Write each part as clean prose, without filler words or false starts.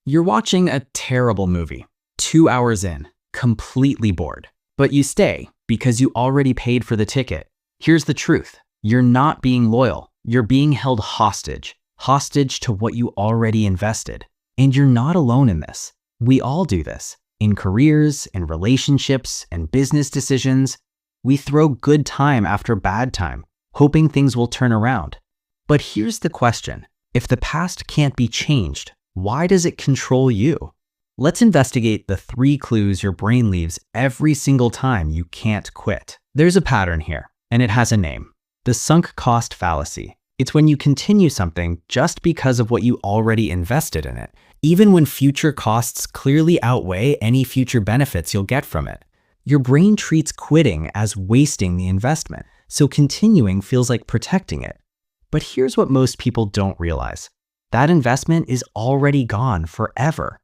You're watching a terrible movie, 2 hours in, completely bored. But you stay because you already paid for the ticket. Here's the truth. You're not being loyal. You're being held hostage. Hostage to what you already invested. And you're not alone in this. We all do this. In careers, in relationships, and business decisions, we throw good time after bad time, hoping things will turn around. But here's the question. If the past can't be changed, why does it control you? Let's investigate the 3 clues your brain leaves every single time you can't quit. There's a pattern here, and it has a name. The sunk cost fallacy. It's when you continue something just because of what you already invested in it, even when future costs clearly outweigh any future benefits you'll get from it. Your brain treats quitting as wasting the investment, so continuing feels like protecting it. But here's what most people don't realize. That investment is already gone forever.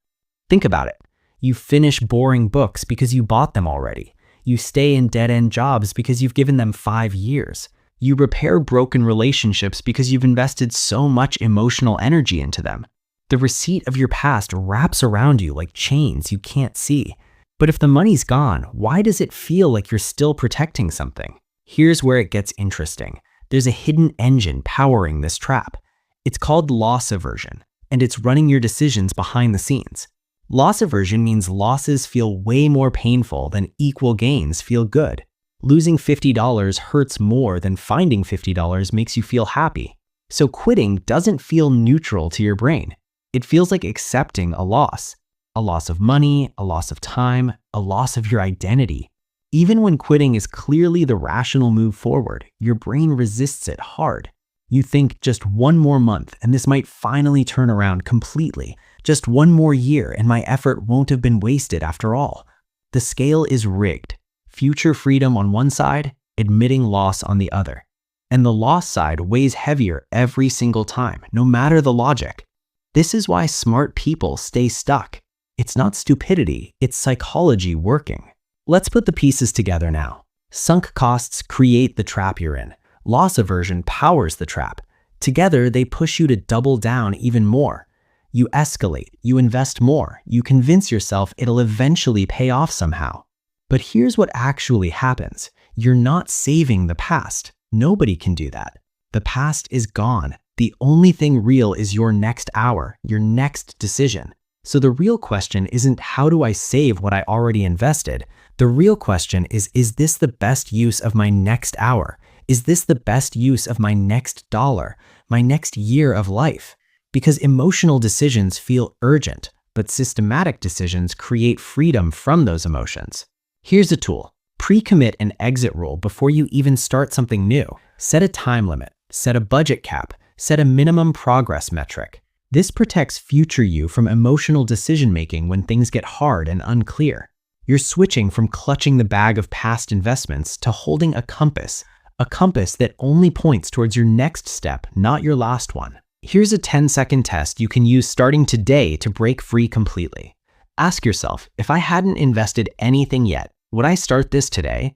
Think about it. You finish boring books because you bought them already. You stay in dead-end jobs because you've given them 5 years. You repair broken relationships because you've invested so much emotional energy into them. The receipt of your past wraps around you like chains you can't see. But if the money's gone, why does it feel like you're still protecting something? Here's where it gets interesting. There's a hidden engine powering this trap. It's called loss aversion, and it's running your decisions behind the scenes. Loss aversion means losses feel way more painful than equal gains feel good. Losing $50 hurts more than finding $50 makes you feel happy. So quitting doesn't feel neutral to your brain. It feels like accepting a loss. A loss of money, a loss of time, a loss of your identity. Even when quitting is clearly the rational move forward, your brain resists it hard. You think just one more month and this might finally turn around completely. Just one more year and my effort won't have been wasted after all. The scale is rigged. Future freedom on one side, admitting loss on the other. And the loss side weighs heavier every single time, no matter the logic. This is why smart people stay stuck. It's not stupidity, it's psychology working. Let's put the pieces together now. Sunk costs create the trap you're in. Loss aversion powers the trap. Together, they push you to double down even more. You escalate, you invest more, you convince yourself it'll eventually pay off somehow. But here's what actually happens. You're not saving the past. Nobody can do that. The past is gone. The only thing real is your next hour, your next decision. So the real question isn't how do I save what I already invested? The real question is this the best use of my next hour? Is this the best use of my next dollar, my next year of life? Because emotional decisions feel urgent, but systematic decisions create freedom from those emotions. Here's a tool. Pre-commit an exit rule before you even start something new. Set a time limit, set a budget cap, set a minimum progress metric. This protects future you from emotional decision-making when things get hard and unclear. You're switching from clutching the bag of past investments to holding a compass that only points towards your next step, not your last one. Here's a 10-second test you can use starting today to break free completely. Ask yourself, if I hadn't invested anything yet, would I start this today?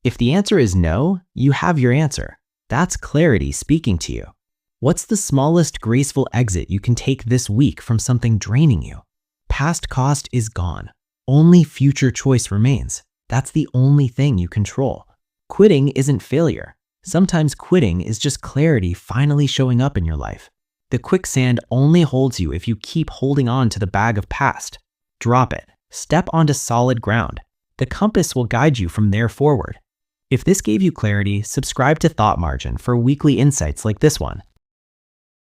If the answer is no, you have your answer. That's clarity speaking to you. What's the smallest graceful exit you can take this week from something draining you? Past cost is gone. Only future choice remains. That's the only thing you control. Quitting isn't failure. Sometimes quitting is just clarity finally showing up in your life. The quicksand only holds you if you keep holding on to the bag of past. Drop it. Step onto solid ground. The compass will guide you from there forward. If this gave you clarity, subscribe to Thought Margin for weekly insights like this one.